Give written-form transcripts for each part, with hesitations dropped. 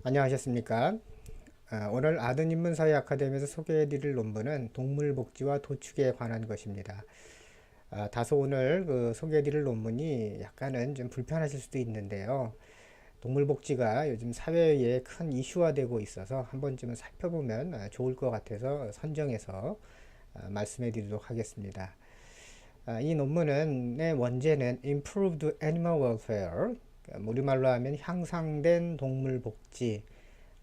안녕하셨습니까? 오늘 아드인문사회 아카데미에서 소개해드릴 논문은 동물복지와 도축에 관한 것입니다. 다소 오늘 소개해드릴 논문이 약간은 좀 불편하실 수도 있는데요. 동물복지가 요즘 사회에 큰 이슈화되고 있어서 한 번쯤은 살펴보면 좋을 것 같아서 선정해서 말씀해드리도록 하겠습니다. 이 논문의 원제는 Improved Animal Welfare, 우리말로 하면 향상된 동물복지,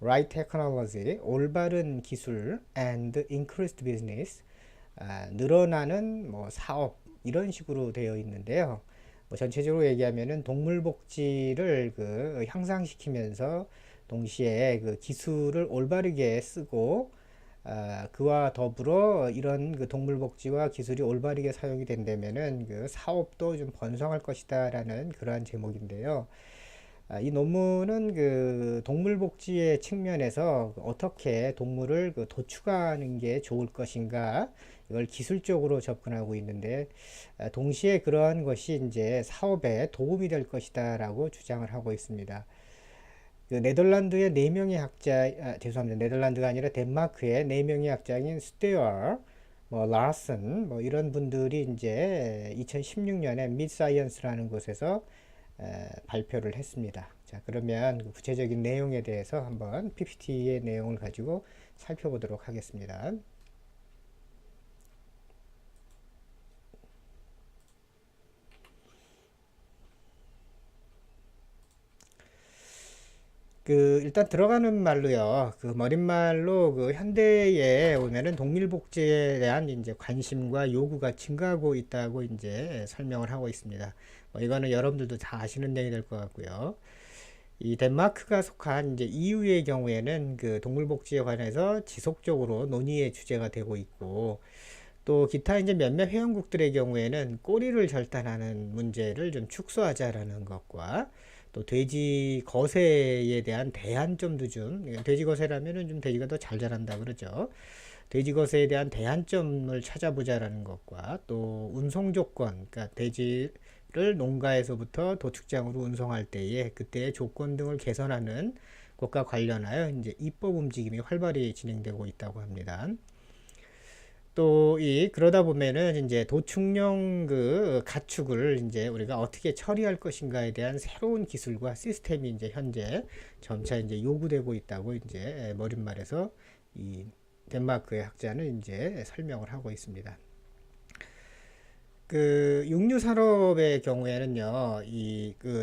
Right Technology, 올바른 기술, and Increased Business, 늘어나는 사업 이런 식으로 되어 있는데요. 전체적으로 얘기하면은 동물복지를 향상시키면서 동시에 그 기술을 올바르게 쓰고 그와 더불어 이런 동물복지와 기술이 올바르게 사용이 된다면은 그 사업도 좀 번성할 것이다라는 그러한 제목인데요. 이 논문은 동물복지의 측면에서 어떻게 동물을 도축하는 게 좋을 것인가 이걸 기술적으로 접근하고 있는데, 동시에 그러한 것이 이제 사업에 도움이 될 것이다라고 주장을 하고 있습니다. 네덜란드의 네 명의 학자, 죄송합니다. 네덜란드가 아니라 덴마크의 네 명의 학자인 스테어, 라슨, 이런 분들이 이제 2016년에 미사이언스라는 곳에서 발표를 했습니다. 자, 그러면 그 구체적인 내용에 대해서 한번 PPT의 내용을 가지고 살펴보도록 하겠습니다. 일단 들어가는 말로요. 머릿말로 현대에 오면은 동물복지에 대한 이제 관심과 요구가 증가하고 있다고 이제 설명을 하고 있습니다. 이거는 여러분들도 다 아시는 내용이 될 것 같고요. 이 덴마크가 속한 이제 EU의 경우에는 동물복지에 관해서 지속적으로 논의의 주제가 되고 있고, 또 기타 이제 몇몇 회원국들의 경우에는 꼬리를 절단하는 문제를 좀 축소하자라는 것과, 또 돼지 거세에 대한 대안점도 돼지 거세라면은 좀 돼지가 더 잘 자란다 그러죠. 돼지 거세에 대한 대안점을 찾아보자라는 것과, 또 운송 조건, 그러니까 돼지를 농가에서부터 도축장으로 운송할 때에 그때의 조건 등을 개선하는 것과 관련하여 이제 입법 움직임이 활발히 진행되고 있다고 합니다. 또 그러다 보면은 이제 도축용 가축을 이제 우리가 어떻게 처리할 것인가에 대한 새로운 기술과 시스템이 이제 현재 점차 이제 요구되고 있다고 이제 머릿말에서 이 덴마크의 학자는 이제 설명을 하고 있습니다. 육류 산업의 경우에는요,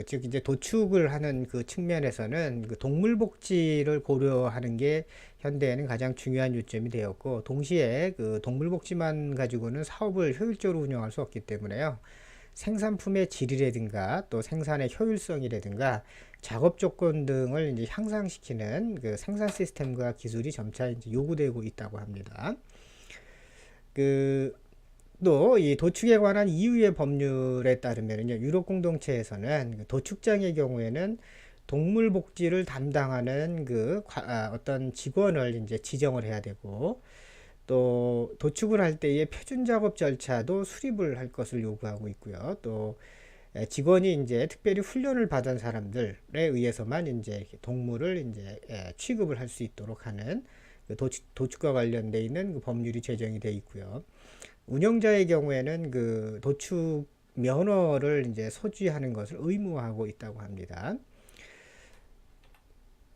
즉 이제 도축을 하는 그 측면에서는 동물 복지를 고려하는 게 현대에는 가장 중요한 요점이 되었고, 동시에 동물 복지만 가지고는 사업을 효율적으로 운영할 수 없기 때문에요. 생산품의 질이라든가 또 생산의 효율성이라든가 작업 조건 등을 이제 향상시키는 생산 시스템과 기술이 점차 이제 요구되고 있다고 합니다. 그 또 이 도축에 관한 EU의 법률에 따르면요, 유럽 공동체에서는 도축장의 경우에는 동물 복지를 담당하는 어떤 직원을 이제 지정을 해야 되고, 또 도축을 할 때의 표준 작업 절차도 수립을 할 것을 요구하고 있고요. 또 직원이 이제 특별히 훈련을 받은 사람들에 의해서만 이제 동물을 이제 취급을 할 수 있도록 하는 도축과 관련돼 있는 법률이 제정이 돼 있고요. 운영자의 경우에는 도축 면허를 이제 소지하는 것을 의무화하고 있다고 합니다.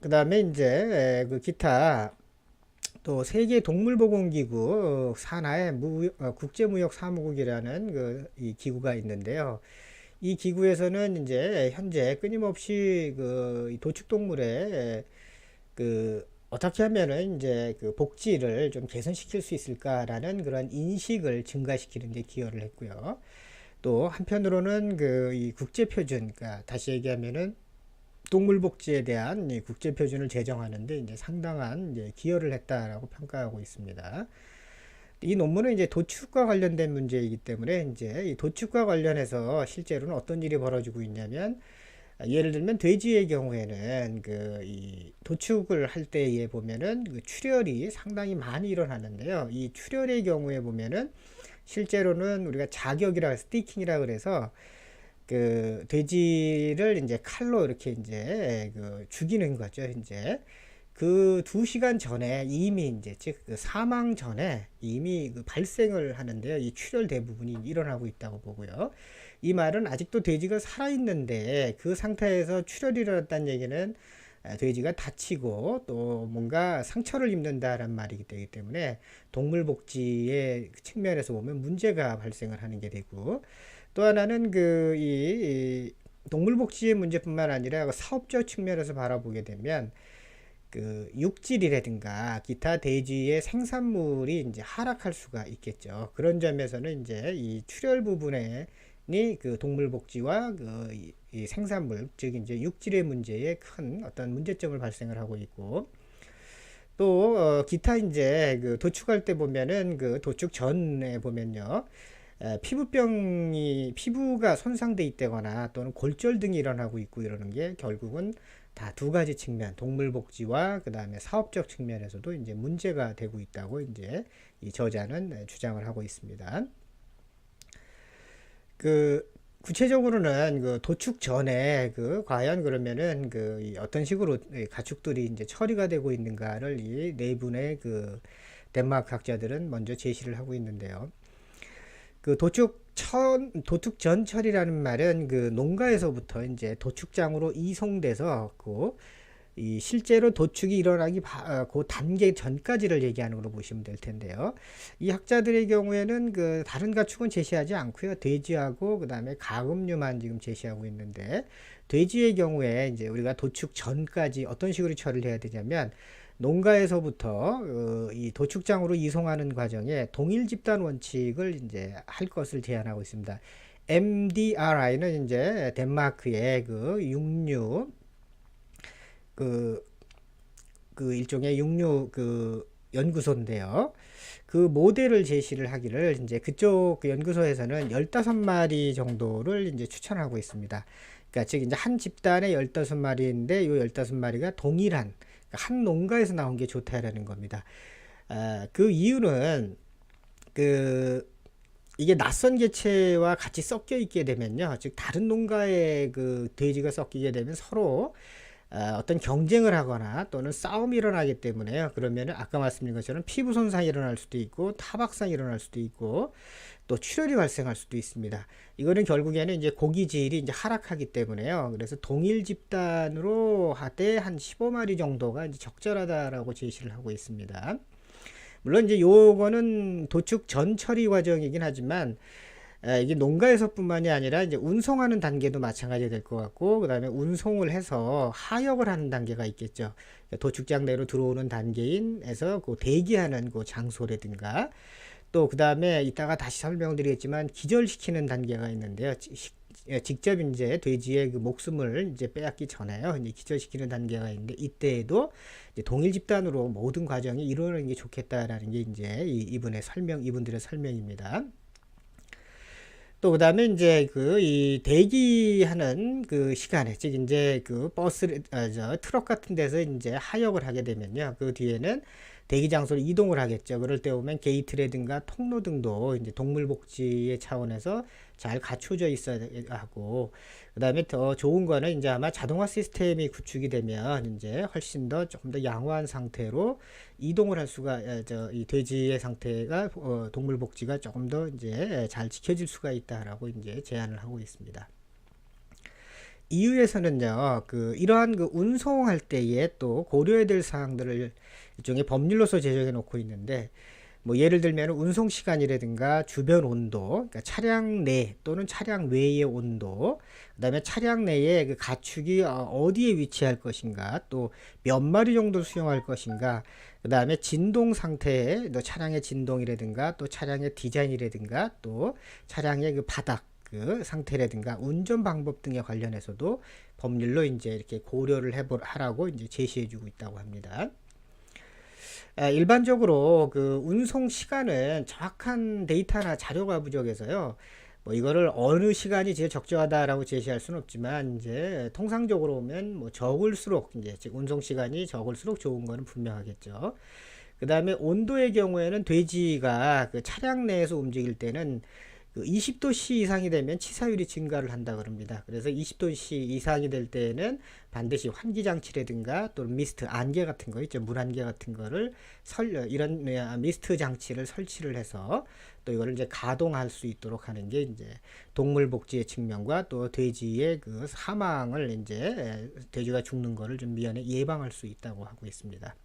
그 다음에 이제 기타 또 세계 동물보건기구 산하의 국제무역사무국이라는 이 기구가 있는데요. 이 기구에서는 이제 현재 끊임없이 이 도축동물의 어떻게 하면은 이제 복지를 좀 개선시킬 수 있을까라는 그런 인식을 증가시키는 데 기여를 했고요. 또 한편으로는 이 국제표준, 그러니까 다시 얘기하면은 동물복지에 대한 이 국제표준을 제정하는데 이제 상당한 이제 기여를 했다라고 평가하고 있습니다. 이 논문은 이제 도축과 관련된 문제이기 때문에 이제 이 도축과 관련해서 실제로는 어떤 일이 벌어지고 있냐면, 예를 들면 돼지의 경우에는 이 도축을 할 때에 보면은 출혈이 상당히 많이 일어나는데요. 이 출혈의 경우에 보면은 실제로는 우리가 자격이라 스티킹이라 그래서 그 돼지를 이제 칼로 이렇게 이제 그 죽이는 거죠. 이제 그 2시간 전에 이미 이제 즉 그 사망 전에 이미 그 발생을 하는데요. 이 출혈 대부분이 일어나고 있다고 보고요. 이 말은 아직도 돼지가 살아있는데 그 상태에서 출혈이 일어났다는 얘기는 돼지가 다치고 또 뭔가 상처를 입는다라는 말이기 때문에 동물복지의 측면에서 보면 문제가 발생을 하는 게 되고, 또 하나는 이 동물복지의 문제뿐만 아니라 사업적 측면에서 바라보게 되면 그 육질이라든가 기타 돼지의 생산물이 이제 하락할 수가 있겠죠. 그런 점에서는 이제 이 출혈 부분에 그 동물복지와 이 생산물, 즉 이제 육질의 문제에 큰 어떤 문제점을 발생을 하고 있고, 또 기타 이제 그 도축할 때 보면은 그 도축 전에 보면요, 피부가 손상돼 있다거나 또는 골절 등이 일어나고 있고 이러는 게 결국은 다 2가지 측면, 동물복지와 그 다음에 사업적 측면에서도 이제 문제가 되고 있다고 이제 이 저자는 주장을 하고 있습니다. 그 구체적으로는 그 도축 전에 그 과연 그러면은 그 어떤 식으로 가축들이 이제 처리가 되고 있는가를 이 네 분의 그 덴마크 학자들은 먼저 제시를 하고 있는데요. 그 도축 전 처리라는 말은 그 농가에서부터 이제 도축장으로 이송돼서 이 실제로 도축이 일어나기 그 단계 전까지를 얘기하는 걸로 보시면 될 텐데요. 이 학자들의 경우에는 그 다른 가축은 제시하지 않고요. 돼지하고 그 다음에 가금류만 지금 제시하고 있는데, 돼지의 경우에 이제 우리가 도축 전까지 어떤 식으로 처리를 해야 되냐면 농가에서부터 이 도축장으로 이송하는 과정에 동일 집단 원칙을 이제 할 것을 제안하고 있습니다. MDRI는 이제 덴마크의 그 육류 그 일종의 육류 그 연구소인데요. 그 모델을 제시를 하기를 이제 그쪽 그 연구소에서는 15마리 정도를 이제 추천하고 있습니다. 그러니까 즉 이제 한 집단에 15마리인데 이 15마리가 동일한 한 농가에서 나온 게 좋다라는 겁니다. 그 이유는 이게 낯선 개체와 같이 섞여 있게 되면요, 즉 다른 농가의 그 돼지가 섞이게 되면 서로 어떤 경쟁을 하거나 또는 싸움이 일어나기 때문에요. 그러면은 아까 말씀드린 것처럼 피부 손상이 일어날 수도 있고 타박상이 일어날 수도 있고 또 출혈이 발생할 수도 있습니다. 이거는 결국에는 이제 고기질이 이제 하락하기 때문에요. 그래서 동일 집단으로 하되 한 15마리 정도가 이제 적절하다라고 제시를 하고 있습니다. 물론 이제 요거는 도축 전 처리 과정이긴 하지만 이게 농가에서뿐만이 아니라 이제 운송하는 단계도 마찬가지 될 것 같고, 그 다음에 운송을 해서 하역을 하는 단계가 있겠죠. 도축장 내로 들어오는 단계인에서 그 대기하는 그 장소라든가, 또 그 다음에 이따가 다시 설명을 드리겠지만 기절시키는 단계가 있는데요. 직접 이제 돼지의 그 목숨을 이제 빼앗기 전에요, 이제 기절시키는 단계가 있는데 이때에도 이제 동일 집단으로 모든 과정이 이루어지는 게 좋겠다라는 게 이제 이분들의 설명입니다. 또 그다음에 이제 이 대기하는 그 시간에, 즉 이제 그 트럭 같은 데서 이제 하역을 하게 되면요, 그 뒤에는 대기 장소로 이동을 하겠죠. 그럴 때 보면 게이트라든가 통로 등도 이제 동물복지의 차원에서 잘 갖춰져 있어야 하고, 그다음에 더 좋은 거는 이제 아마 자동화 시스템이 구축이 되면 이제 훨씬 더 조금 더 양호한 상태로 이동을 할 수가, 이 돼지의 상태가 동물복지가 조금 더 이제 잘 지켜질 수가 있다라고 이제 제안을 하고 있습니다. EU에서는요, 이러한 운송할 때에 또 고려해야 될 사항들을 일종의 법률로서 제정해 놓고 있는데, 뭐 예를 들면 운송 시간이라든가 주변 온도, 그러니까 차량 내 또는 차량 외의 온도, 그다음에 차량 내에 그 가축이 어디에 위치할 것인가, 또 몇 마리 정도 수용할 것인가, 그다음에 진동 상태에 차량의 진동이라든가 또 차량의 디자인이라든가 또 차량의 그 바닥 그 상태라든가 운전 방법 등에 관련해서도 법률로 이제 이렇게 고려를 하라고 이제 제시해주고 있다고 합니다. 일반적으로 그 운송 시간은 정확한 데이터나 자료가 부족해서요, 뭐 이거를 어느 시간이 제일 적절하다라고 제시할 수는 없지만, 이제 통상적으로 보면 뭐 적을수록 이제 즉 운송 시간이 적을수록 좋은 거는 분명하겠죠. 그 다음에 온도의 경우에는 돼지가 그 차량 내에서 움직일 때는 그 20도씨 이상이 되면 치사율이 증가를 한다 그럽니다. 그래서 20도씨 이상이 될 때에는 반드시 환기장치라든가 또 미스트 안개 같은 거 있죠. 물안개 같은 거를 이런 미스트 장치를 설치를 해서 또 이거를 이제 가동할 수 있도록 하는 게 이제 동물 복지의 측면과 또 돼지의 그 사망을 이제 돼지가 죽는 거를 좀 미연에 예방할 수 있다고 하고 있습니다.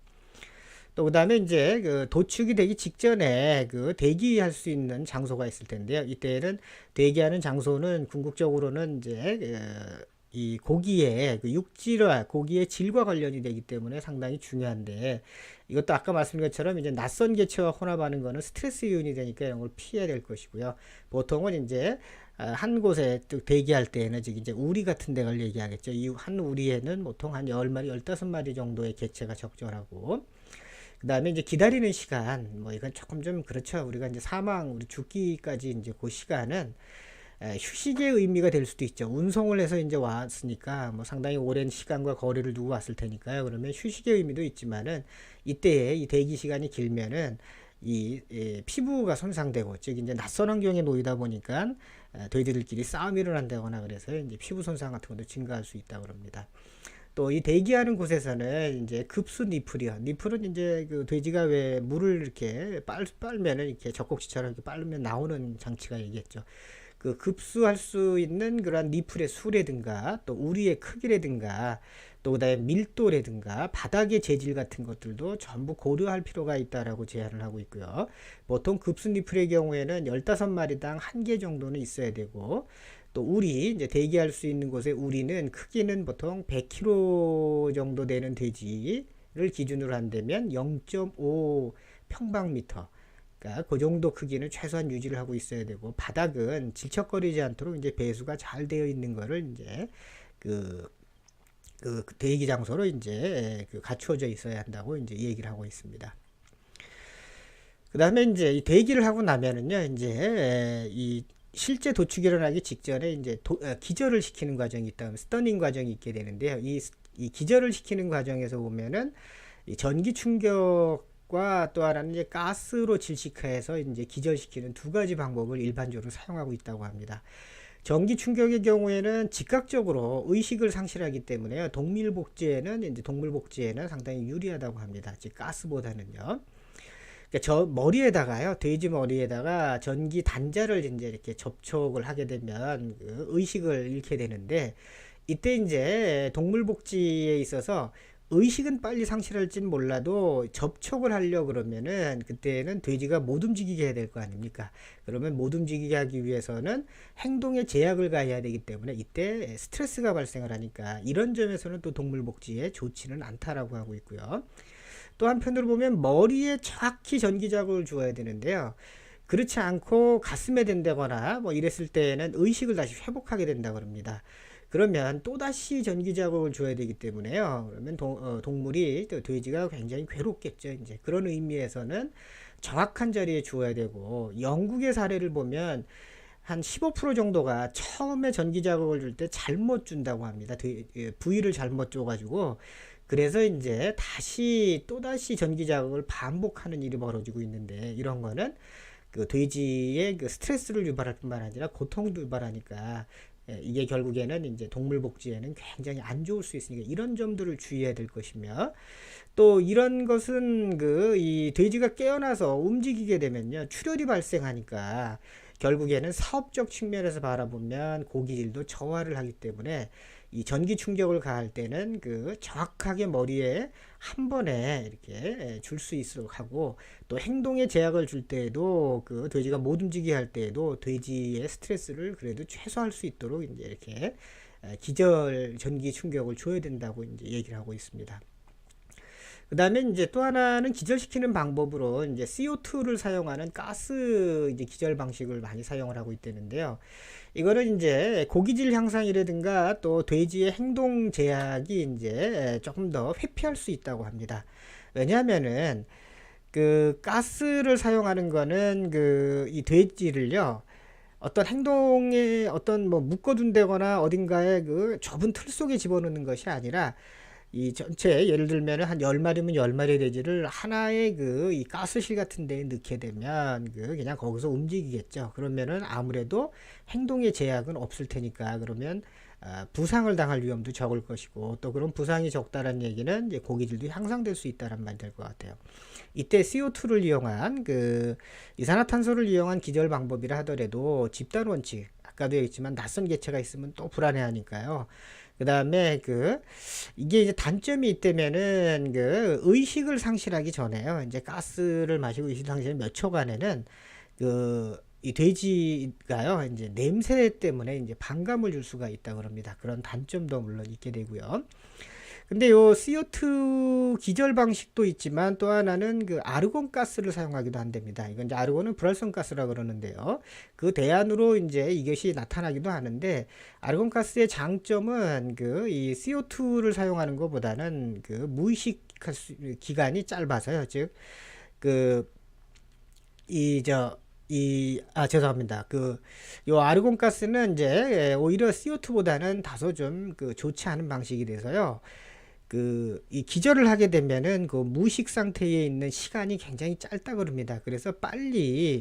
또 그다음에 이제 그 도축이 되기 직전에 그 대기할 수 있는 장소가 있을 텐데요. 이때는 대기하는 장소는 궁극적으로는 이제 이 고기의 그 육질과 고기의 질과 관련이 되기 때문에 상당히 중요한데, 이것도 아까 말씀드린 것처럼 이제 낯선 개체와 혼합하는 거는 스트레스 요인이 되니까 이런 걸 피해야 될 것이고요. 보통은 이제 한 곳에 대기할 때에는 즉 이제 우리 같은 데를 얘기하겠죠. 이 한 우리에는 보통 한 10마리, 15마리 정도의 개체가 적절하고, 그 다음에 이제 기다리는 시간, 뭐 이건 조금 좀 그렇죠. 우리가 이제 우리 죽기까지 이제 그 시간은 휴식의 의미가 될 수도 있죠. 운송을 해서 이제 왔으니까 뭐 상당히 오랜 시간과 거리를 두고 왔을 테니까요. 그러면 휴식의 의미도 있지만은 이때에 이 대기 시간이 길면은 피부가 손상되고, 즉 이제 낯선 환경에 놓이다 보니까 돼지들끼리 싸움이 일어난다거나 그래서 이제 피부 손상 같은 것도 증가할 수 있다고 합니다. 또 이 대기하는 곳에서는 이제 급수 니플이요. 니플은 이제 그 돼지가 왜 물을 이렇게 빨면은 이렇게 젖꼭지처럼 이렇게 빨면 나오는 장치가 얘기했죠. 그 급수할 수 있는 그런 니플의 수라든가 또 우리의 크기라든가 또 그다음에 밀도라든가 바닥의 재질 같은 것들도 전부 고려할 필요가 있다라고 제안을 하고 있고요. 보통 급수 니플의 경우에는 15마리당 1개 정도는 있어야 되고, 또 이제 대기할 수 있는 곳에 우리는 크기는 보통 100kg 정도 되는 돼지를 기준으로 한다면 0.5 평방미터, 그러니까 그 정도 크기는 최소한 유지를 하고 있어야 되고, 바닥은 질척거리지 않도록 이제 배수가 잘 되어 있는 거를 이제 그 대기 장소로 이제 갖추어져 있어야 한다고 이제 얘기를 하고 있습니다. 그 다음에 이제 이 대기를 하고 나면은요, 이제 이 실제 도축이 일어나기 직전에 이제 기절을 시키는 과정이 있다. 스터닝 과정이 있게 되는데요. 이 기절을 시키는 과정에서 보면은 이 전기 충격과 또 하나는 이제 가스로 질식해서 이제 기절시키는 두 가지 방법을 일반적으로 사용하고 있다고 합니다. 전기 충격의 경우에는 즉각적으로 의식을 상실하기 때문에요. 동물 복제에는 상당히 유리하다고 합니다. 즉 가스보다는요. 그러니까 저 머리에다가요, 돼지 머리에다가 전기 단자를 이제 이렇게 접촉을 하게 되면 그 의식을 잃게 되는데, 이때 이제 동물 복지에 있어서 의식은 빨리 상실할진 몰라도 접촉을 하려 그러면은 그때는 돼지가 못 움직이게 해야 될 거 아닙니까? 그러면 못 움직이게 하기 위해서는 행동에 제약을 가해야 되기 때문에 이때 스트레스가 발생을 하니까 이런 점에서는 또 동물 복지에 좋지는 않다라고 하고 있고요. 또 한편으로 보면 머리에 정확히 전기 자극을 주어야 되는데요. 그렇지 않고 가슴에 댄다거나 뭐 이랬을 때는 의식을 다시 회복하게 된다 그럽니다. 그러면 또다시 전기 자극을 줘야 되기 때문에요. 그러면 동물이, 또 돼지가 굉장히 괴롭겠죠. 이제 그런 의미에서는 정확한 자리에 주어야 되고, 영국의 사례를 보면 한 15% 정도가 처음에 전기 자극을 줄 때 잘못 준다고 합니다. 부위를 잘못 줘가지고, 그래서 이제 또다시 전기 자극을 반복하는 일이 벌어지고 있는데, 이런 거는 그 돼지의 그 스트레스를 유발할 뿐만 아니라 고통도 유발하니까 이게 결국에는 이제 동물 복지에는 굉장히 안 좋을 수 있으니까 이런 점들을 주의해야 될 것이며, 또 이런 것은 이 돼지가 깨어나서 움직이게 되면요, 출혈이 발생하니까 결국에는 사업적 측면에서 바라보면 고기질도 저하를 하기 때문에 이 전기 충격을 가할 때는 정확하게 머리에 한 번에 이렇게 줄 수 있도록 하고, 또 행동에 제약을 줄 때에도 돼지가 못 움직이게 할 때에도 돼지의 스트레스를 그래도 최소화할 수 있도록 이제 이렇게 전기 충격을 줘야 된다고 이제 얘기를 하고 있습니다. 그 다음에 이제 또 하나는 기절시키는 방법으로 이제 CO2를 사용하는 가스 이제 기절 방식을 많이 사용을 하고 있다는데요. 이거는 이제 고기질 향상이라든가 또 돼지의 행동 제약이 이제 조금 더 회피할 수 있다고 합니다. 왜냐하면은 가스를 사용하는 거는 이 돼지를요, 어떤 행동에 묶어둔다거나 어딘가에 좁은 틀 속에 집어넣는 것이 아니라 이 전체 예를 들면 한 10마리면 10마리 돼지를 하나의 그 이 가스실 같은 데에 넣게 되면 그 그냥 거기서 움직이겠죠. 그러면은 아무래도 행동의 제약은 없을 테니까 그러면 부상을 당할 위험도 적을 것이고 또 그런 부상이 적다는 얘기는 이제 고기질도 향상될 수 있다는 말이 될 것 같아요. 이때 CO2를 이용한 그 이산화탄소를 이용한 기절 방법이라 하더라도 집단 원칙 아까도 얘기했지만 낯선 개체가 있으면 또 불안해하니까요. 그 다음에 그 이게 이제 단점이 있다면은 그 의식을 상실하기 전에요. 이제 가스를 마시고 의식 상실 몇 초간에는 그 이 돼지가요 이제 냄새 때문에 이제 반감을 줄 수가 있다 그럽니다. 그런 단점도 물론 있게 되고요. 근데 요 CO2 기절 방식도 있지만 또 하나는 그 아르곤 가스를 사용하기도 한답니다. 이건 이제 아르곤은 불활성 가스라 그러는데요. 그 대안으로 이제 이것이 나타나기도 하는데 아르곤 가스의 장점은 그 이 CO2를 사용하는 것보다는 그 무의식 기간이 짧아서요. 즉 그 이 저 죄송합니다. 요 아르곤 가스는 이제 오히려 CO2보다는 다소 좀 그 좋지 않은 방식이 돼서요. 이 기절을 하게 되면은 그 무의식 상태에 있는 시간이 굉장히 짧다 그럽니다. 그래서 빨리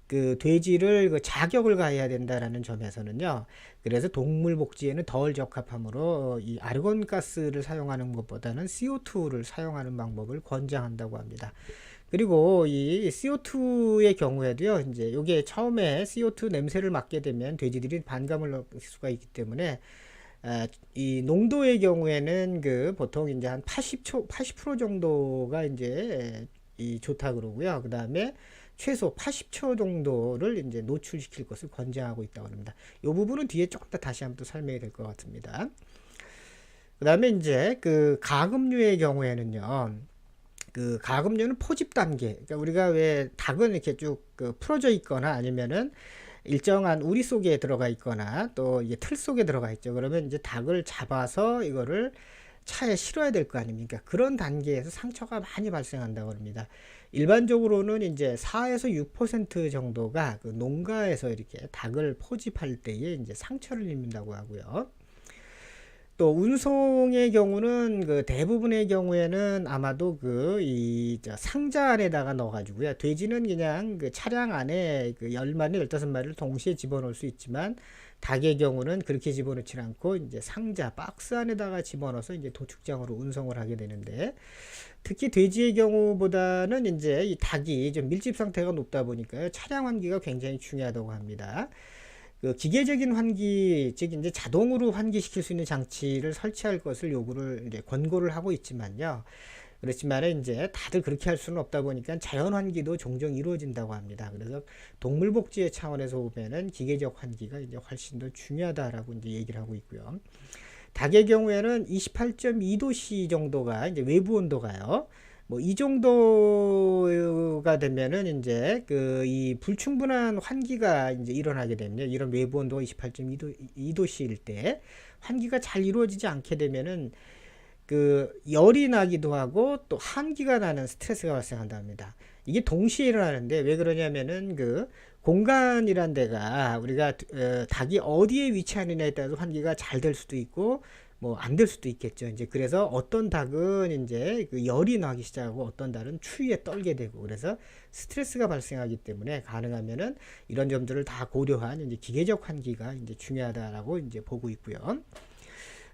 그 돼지를 그 자격을 가해야 된다라는 점에서는요. 그래서 동물 복지에는 덜 적합하므로 이 아르곤 가스를 사용하는 것보다는 CO2를 사용하는 방법을 권장한다고 합니다. 그리고 이 CO2의 경우에도요, 이제 요게 처음에 CO2 냄새를 맡게 되면 돼지들이 반감을 느낄 수가 있기 때문에 이 농도의 경우에는 그 보통 이제 한 80% 정도가 이제 이 좋다 그러고요. 그 다음에 최소 80초 정도를 이제 노출시킬 것을 권장하고 있다고 합니다. 이 부분은 뒤에 조금 더 다시 한번 또 설명이 될 것 같습니다. 그 다음에 이제 그 가금류의 경우에는요. 그 가금류는 포집 단계. 그러니까 우리가 왜 닭은 이렇게 쭉그 풀어져 있거나 아니면은 일정한 우리 속에 들어가 있거나 또 이게 틀 속에 들어가 있죠. 그러면 이제 닭을 잡아서 이거를 차에 실어야 될 거 아닙니까? 그런 단계에서 상처가 많이 발생한다고 합니다. 일반적으로는 이제 4에서 6% 정도가 그 농가에서 이렇게 닭을 포집할 때에 이제 상처를 입는다고 하고요. 또 운송의 경우는 그 대부분의 경우에는 아마도 상자 안에다가 넣어가지고요. 돼지는 그냥 그 차량 안에 그 10마리, 15마리를 동시에 집어넣을 수 있지만 닭의 경우는 그렇게 집어넣지 않고 이제 상자, 박스 안에다가 집어넣어서 이제 도축장으로 운송을 하게 되는데 특히 돼지의 경우보다는 이제 이 닭이 좀 밀집 상태가 높다 보니까요. 차량 환기가 굉장히 중요하다고 합니다. 그 기계적인 환기, 즉 이제 자동으로 환기시킬 수 있는 장치를 설치할 것을 요구를 이제 권고를 하고 있지만요. 그렇지만 이제 다들 그렇게 할 수는 없다 보니까 자연 환기도 종종 이루어진다고 합니다. 그래서 동물 복지의 차원에서 보면은 기계적 환기가 이제 훨씬 더 중요하다라고 이제 얘기를 하고 있고요. 닭의 경우에는 28.2도씨 정도가 이제 외부 온도가요. 뭐 이 정도가 되면은 이제 이 불충분한 환기가 이제 일어나게 되면요. 이런 외부 온도가 28.2도씨일 때 환기가 잘 이루어지지 않게 되면은 열이 나기도 하고 또 한기가 나는 스트레스가 발생한다 합니다. 이게 동시에 일어나는데 왜 그러냐면은 공간이란 데가 우리가 닭이 어디에 위치하느냐에 따라서 환기가 잘 될 수도 있고 뭐 안 될 수도 있겠죠. 이제 그래서 어떤 닭은 이제 열이 나기 시작하고 어떤 닭은 추위에 떨게 되고 그래서 스트레스가 발생하기 때문에 가능하면은 이런 점들을 다 고려한 이제 기계적 환기가 이제 중요하다라고 이제 보고 있고요.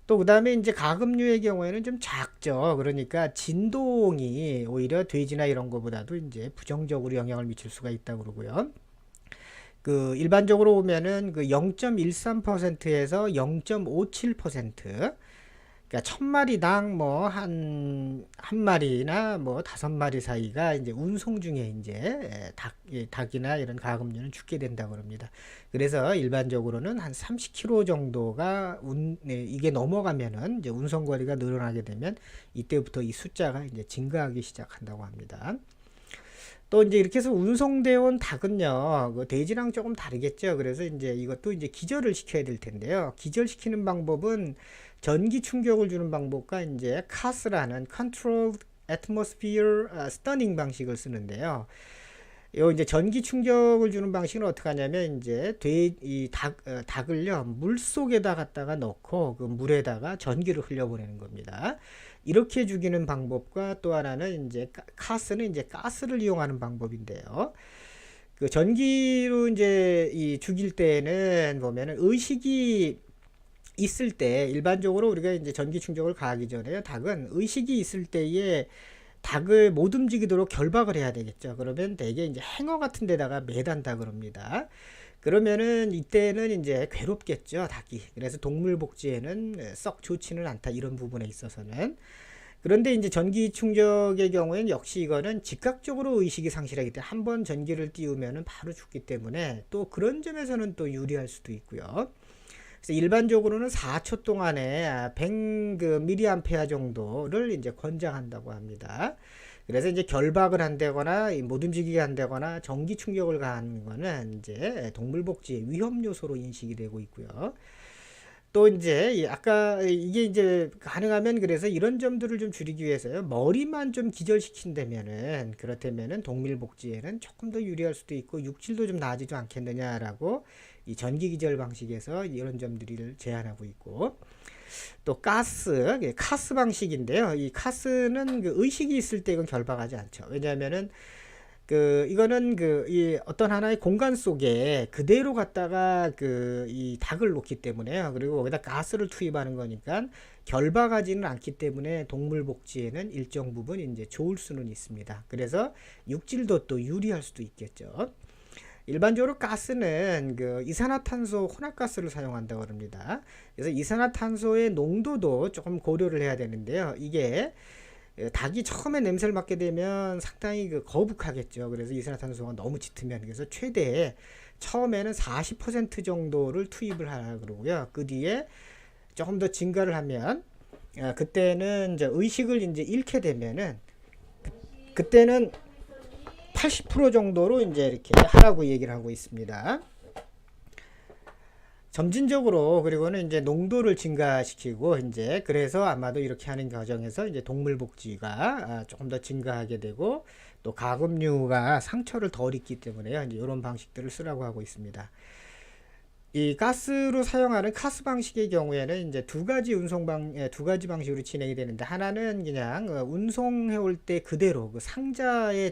또 그 다음에 이제 가금류의 경우에는 좀 작죠. 그러니까 진동이 오히려 돼지나 이런 거보다도 이제 부정적으로 영향을 미칠 수가 있다고 그러고요. 일반적으로 보면은 0.13%에서 0.57%, 그러니까 1000마리당 뭐 한 마리나 뭐 5마리 사이가 이제 운송 중에 이제 닭이나 이런 가금류는 죽게 된다고 합니다. 그래서 일반적으로는 한 30kg 정도가 이게 넘어가면은 이제 운송 거리가 늘어나게 되면 이때부터 이 숫자가 이제 증가하기 시작한다고 합니다. 또 이제 이렇게 해서 운송되어 온 닭은요, 돼지랑 조금 다르겠죠. 그래서 이제 이것도 이제 기절을 시켜야 될 텐데요. 기절시키는 방법은 전기 충격을 주는 방법과 이제 CAS라는 Controlled Atmosphere Stunning 방식을 쓰는데요. 요 이제 전기 충격을 주는 방식은 어떻게 하냐면 이제 닭을요 물 속에다 갖다가 넣고 그 물에다가 전기를 흘려보내는 겁니다. 이렇게 죽이는 방법과 또 하나는 이제 카스는 이제 가스를 이용하는 방법인데요. 그 전기로 이제 이 죽일 때는 보면은 의식이 있을 때 일반적으로 우리가 이제 전기 충격을 가하기 전에요. 닭은 의식이 있을 때에 닭을 못 움직이도록 결박을 해야 되겠죠. 그러면 대개 이제 행어 같은 데다가 매단다 그럽니다. 그러면은 이때는 이제 괴롭겠죠, 닭이. 그래서 동물복지에는 썩 좋지는 않다, 이런 부분에 있어서는. 그런데 이제 전기 충격의 경우에는 역시 이거는 즉각적으로 의식이 상실하기 때문에 한번 전기를 띄우면은 바로 죽기 때문에 또 그런 점에서는 또 유리할 수도 있고요. 그래서 일반적으로는 4초 동안에 100mA 정도를 이제 권장한다고 합니다. 그래서 이제 결박을 한다거나 못 움직이게 한다거나 전기 충격을 가하는 거는 이제 동물복지의 위험 요소로 인식이 되고 있고요. 또 이제 아까 이게 이제 가능하면 그래서 이런 점들을 좀 줄이기 위해서요. 머리만 좀 기절시킨다면은 그렇다면은 동물복지에는 조금 더 유리할 수도 있고 육질도 좀 나아지지 않겠느냐라고 이 전기 기절 방식에서 이런 점들을 제안하고 있고, 또 카스 방식인데요. 이 카스는 그 의식이 있을 때 이건 결박하지 않죠. 왜냐하면은 이거는 이 어떤 하나의 공간 속에 그대로 갖다가 이 닭을 놓기 때문에요. 그리고 거기다 가스를 투입하는 거니까 결박하지는 않기 때문에 동물 복지에는 일정 부분 이제 좋을 수는 있습니다. 그래서 육질도 또 유리할 수도 있겠죠. 일반적으로 가스는 이산화탄소 혼합가스를 사용한다고 합니다. 그래서 이산화탄소의 농도도 조금 고려를 해야 되는데요. 이게 닭이 처음에 냄새를 맡게 되면 상당히 거북하겠죠. 그래서 이산화탄소가 너무 짙으면 그래서 최대 처음에는 40% 정도를 투입을 하라고 그러고요. 그 뒤에 조금 더 증가를 하면 그때는 이제 의식을 이제 잃게 되면은 그때는 80% 정도로 이제 이렇게 하라고 얘기를 하고 있습니다. 점진적으로. 그리고는 이제 농도를 증가시키고 이제 그래서 아마도 이렇게 하는 과정에서 이제 동물 복지가 조금 더 증가하게 되고 또 가금류가 상처를 덜 입기 때문에요. 이제 이런 방식들을 쓰라고 하고 있습니다. 이 가스로 사용하는 카스 방식의 경우에는 이제 두 가지 방식으로 진행이 되는데, 하나는 그냥 운송해 올 때 그대로 그 상자에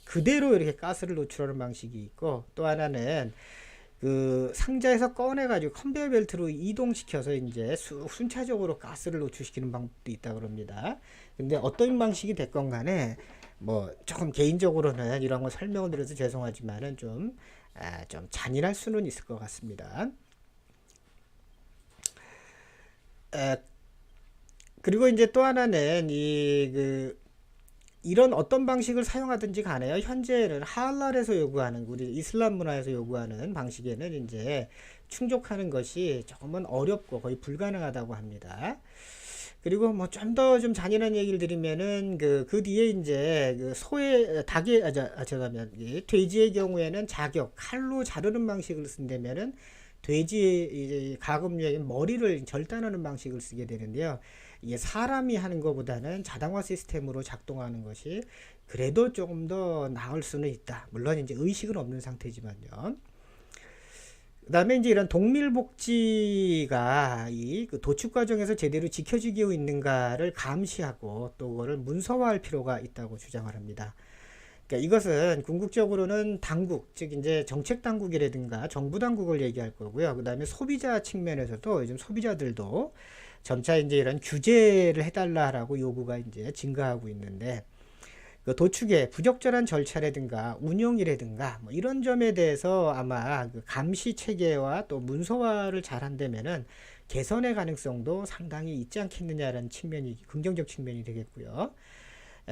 그대로 이렇게 가스를 노출하는 방식이 있고, 또 하나는 그 상자에서 꺼내 가지고 컨베이어 벨트로 이동시켜서 이제 순차적으로 가스를 노출시키는 방법도 있다고 합니다. 근데 어떤 방식이 됐건 간에 뭐 조금 개인적으로는 이런 거 설명을 드려서 죄송하지만은 좀 잔인할 수는 있을 것 같습니다. 그리고 이제 또 하나는 이런 어떤 방식을 사용하든지 간에요. 현재는 할랄에서 요구하는, 우리 이슬람 문화에서 요구하는 방식에는 이제 충족하는 것이 조금은 어렵고 거의 불가능하다고 합니다. 그리고 뭐 좀 더 좀 잔인한 얘기를 드리면은 그 뒤에 이제 돼지의 경우에는 칼로 자르는 방식을 쓴다면은 돼지 가금류의 머리를 절단하는 방식을 쓰게 되는데요. 이게 사람이 하는 것보다는 자동화 시스템으로 작동하는 것이 그래도 조금 더 나을 수는 있다. 물론 이제 의식은 없는 상태지만요. 그 다음에 이제 이런 동물복지가 그 도축 과정에서 제대로 지켜지고 있는가를 감시하고 또 그거를 문서화할 필요가 있다고 주장을 합니다. 그러니까 이것은 궁극적으로는 당국, 즉 이제 정책 당국이라든가 정부 당국을 얘기할 거고요. 그 다음에 소비자 측면에서도 요즘 소비자들도 점차 이제 이런 규제를 해달라라고 요구가 이제 증가하고 있는데, 그 도축의 부적절한 절차라든가 운영이라든가 뭐 이런 점에 대해서 아마 그 감시 체계와 또 문서화를 잘 한다면은 개선의 가능성도 상당히 있지 않겠느냐라는 측면이 긍정적 측면이 되겠고요.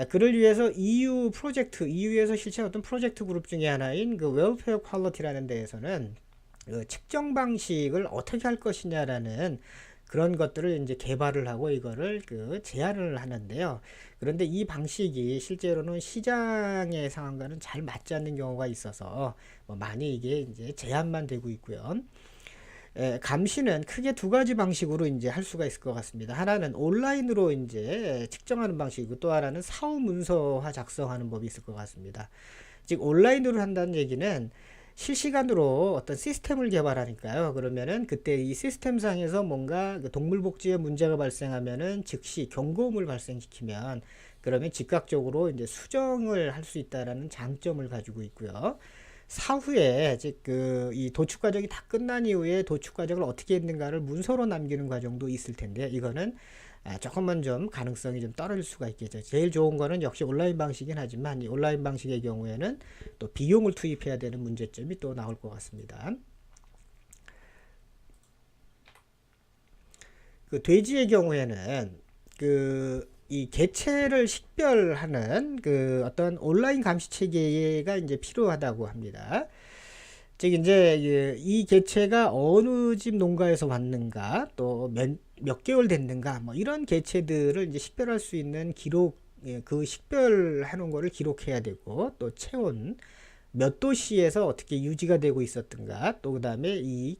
그를 위해서 EU에서 실시한 어떤 프로젝트 그룹 중에 하나인 그 웰페어 퀄리티라는 데에서는 그 측정 방식을 어떻게 할 것이냐라는 그런 것들을 이제 개발을 하고 이거를 제안을 하는데요. 그런데 이 방식이 실제로는 시장의 상황과는 잘 맞지 않는 경우가 있어서 뭐 많이 이게 이제 제한만 되고 있고요. 감시는 크게 두 가지 방식으로 이제 할 수가 있을 것 같습니다. 하나는 온라인으로 이제 측정하는 방식이고 또 하나는 사후 문서화 작성하는 법이 있을 것 같습니다. 즉 온라인으로 한다는 얘기는 실시간으로 어떤 시스템을 개발하니까요. 그러면은 그때 이 시스템상에서 뭔가 그 동물복지에 문제가 발생하면은 즉시 경고음을 발생시키면 그러면 즉각적으로 이제 수정을 할 수 있다라는 장점을 가지고 있고요. 사후에 즉 그 이 도축 과정이 다 끝난 이후에 도축 과정을 어떻게 했는가를 문서로 남기는 과정도 있을 텐데 이거는 조금만 좀 가능성이 좀 떨어질 수가 있겠죠. 제일 좋은 거는 역시 온라인 방식이긴 하지만 이 온라인 방식의 경우에는 또 비용을 투입해야 되는 문제점이 또 나올 것 같습니다. 그 돼지의 경우에는 그 이 개체를 식별하는 그 어떤 온라인 감시 체계가 이제 필요하다고 합니다. 즉 이제 이 개체가 어느 집 농가에서 왔는가 또 몇 개월 됐는가 뭐 이런 개체들을 이제 식별할 수 있는 기록 그 식별하는 거를 기록해야 되고 또 체온 몇 도시에서 어떻게 유지가 되고 있었던가 또 그 다음에 이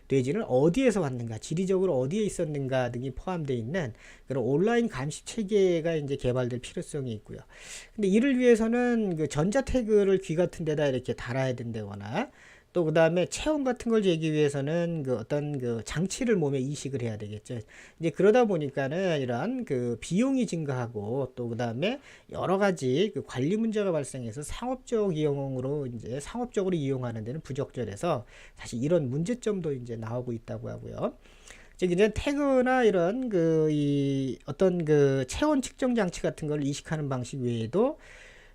돼지는 어디에서 왔는가 지리적으로 어디에 있었는가 등이 포함되어 있는 그런 온라인 감시 체계가 이제 개발될 필요성이 있고요. 근데 이를 위해서는 그 전자 태그를 귀 같은 데다 이렇게 달아야 된다거나 또 그 다음에 체온 같은 걸 재기 위해서는 그 어떤 그 장치를 몸에 이식을 해야 되겠죠. 이제 그러다 보니까는 이런 그 비용이 증가하고 또 그 다음에 여러 가지 그 관리 문제가 발생해서 상업적 이용으로 이제 상업적으로 이용하는 데는 부적절해서 사실 이런 문제점도 이제 나오고 있다고 하고요. 즉 이제 태그나 이런 그 이 어떤 그 체온 측정 장치 같은 걸 이식하는 방식 외에도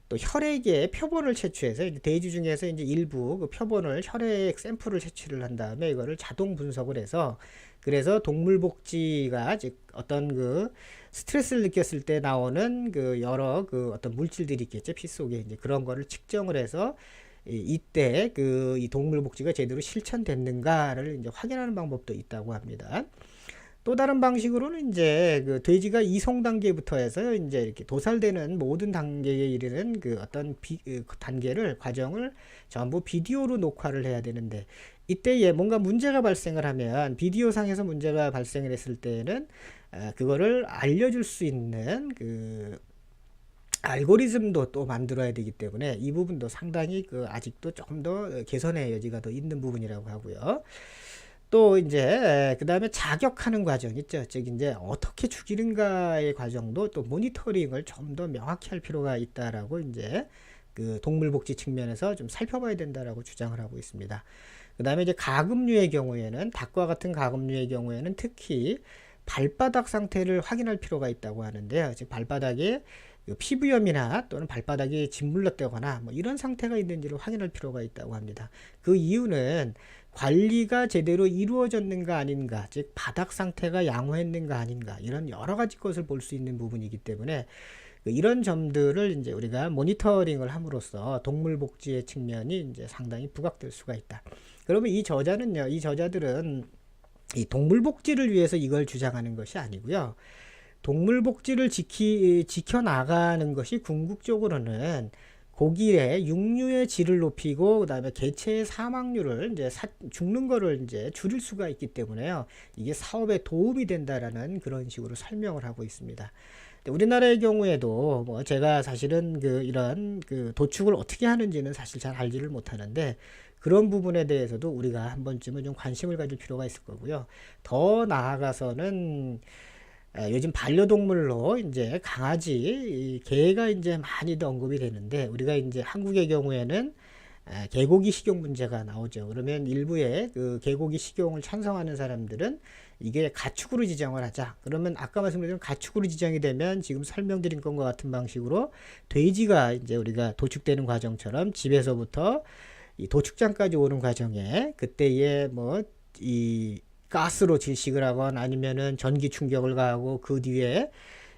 또 혈액에 표본을 채취해서 이제 돼지 중에서 이제 일부 그 표본을 혈액 샘플을 채취를 한 다음에 이거를 자동 분석을 해서 그래서 동물복지가 즉 어떤 그 스트레스를 느꼈을 때 나오는 그 여러 그 어떤 물질들이 있겠죠 피 속에 이제 그런 거를 측정을 해서 이때 그 이 동물복지가 제대로 실천됐는가를 이제 확인하는 방법도 있다고 합니다. 또 다른 방식으로는 이제 그 돼지가 이송 단계부터 해서 이제 이렇게 도살되는 모든 단계에 이르는 그 어떤 그 단계를 과정을 전부 비디오로 녹화를 해야 되는데 이때에 뭔가 문제가 발생을 하면 비디오 상에서 문제가 발생을 했을 때는 그거를 알려줄 수 있는 그 알고리즘도 또 만들어야 되기 때문에 이 부분도 상당히 그 아직도 조금 더 개선의 여지가 더 있는 부분이라고 하고요. 또 이제 그 다음에 자격하는 과정 있죠. 즉 이제 어떻게 죽이는가의 과정도 또 모니터링을 좀 더 명확히 할 필요가 있다라고 이제 그 동물복지 측면에서 좀 살펴봐야 된다라고 주장을 하고 있습니다. 그 다음에 이제 가금류의 경우에는 닭과 같은 가금류의 경우에는 특히 발바닥 상태를 확인할 필요가 있다고 하는데요. 즉 발바닥에 피부염이나 또는 발바닥에 짓물렀다거나 뭐 이런 상태가 있는지를 확인할 필요가 있다고 합니다. 그 이유는 관리가 제대로 이루어졌는가 아닌가, 즉 바닥 상태가 양호했는가 아닌가 이런 여러 가지 것을 볼 수 있는 부분이기 때문에 이런 점들을 이제 우리가 모니터링을 함으로써 동물 복지의 측면이 이제 상당히 부각될 수가 있다. 그러면 이 저자는요, 이 저자들은 이 동물 복지를 위해서 이걸 주장하는 것이 아니고요. 동물 복지를 지켜나가는 것이 궁극적으로는 고기의 육류의 질을 높이고 그다음에 개체의 사망률을 이제 죽는 거를 이제 줄일 수가 있기 때문에요. 이게 사업에 도움이 된다라는 그런 식으로 설명을 하고 있습니다. 우리나라의 경우에도 뭐 제가 사실은 그 이런 그 도축을 어떻게 하는지는 사실 잘 알지를 못하는데 그런 부분에 대해서도 우리가 한 번쯤은 좀 관심을 가질 필요가 있을 거고요. 더 나아가서는 요즘 반려동물로 이제 강아지, 개가 이제 많이 언급이 되는데 우리가 이제 한국의 경우에는 개고기 식용 문제가 나오죠. 그러면 일부의 그 개고기 식용을 찬성하는 사람들은 이게 가축으로 지정을 하자. 그러면 아까 말씀드린 가축으로 지정이 되면 지금 설명드린 것과 같은 방식으로 돼지가 이제 우리가 도축되는 과정처럼 집에서부터 이 도축장까지 오는 과정에 그때에 뭐 이 가스로 질식을 하건 아니면은 전기 충격을 가하고 그 뒤에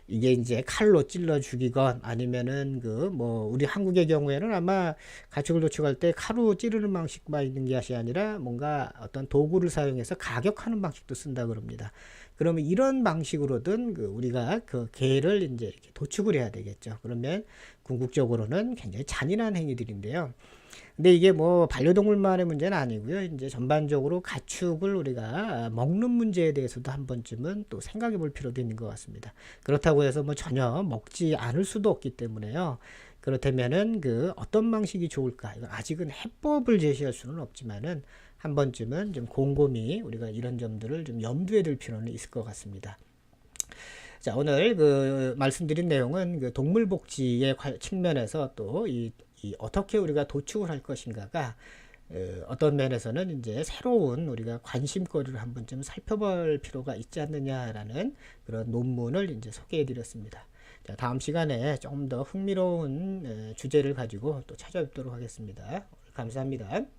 이게 이제 칼로 찔러 죽이건 아니면은 그 뭐 우리 한국의 경우에는 아마 가축을 도축할 때 칼로 찌르는 방식만 있는 것이 아니라 뭔가 어떤 도구를 사용해서 가격하는 방식도 쓴다 그럽니다. 그러면 이런 방식으로든 그 우리가 그 개를 이제 이렇게 도축을 해야 되겠죠. 그러면 궁극적으로는 굉장히 잔인한 행위들인데요. 근데 이게 뭐 반려동물만의 문제는 아니고요. 이제 전반적으로 가축을 우리가 먹는 문제에 대해서도 한 번쯤은 또 생각해 볼 필요도 있는 것 같습니다. 그렇다고 해서 뭐 전혀 먹지 않을 수도 없기 때문에요. 그렇다면은 그 어떤 방식이 좋을까? 이건 아직은 해법을 제시할 수는 없지만은 한 번쯤은 좀 곰곰이 우리가 이런 점들을 좀 염두에 둘 필요는 있을 것 같습니다. 자, 오늘 그 말씀드린 내용은 그 동물복지의 측면에서 또 이 어떻게 우리가 도축을 할 것인가가 어떤 면에서는 이제 새로운 우리가 관심거리를 한번 좀 살펴볼 필요가 있지 않느냐라는 그런 논문을 이제 소개해 드렸습니다. 자, 다음 시간에 조금 더 흥미로운 주제를 가지고 또 찾아뵙도록 하겠습니다. 감사합니다.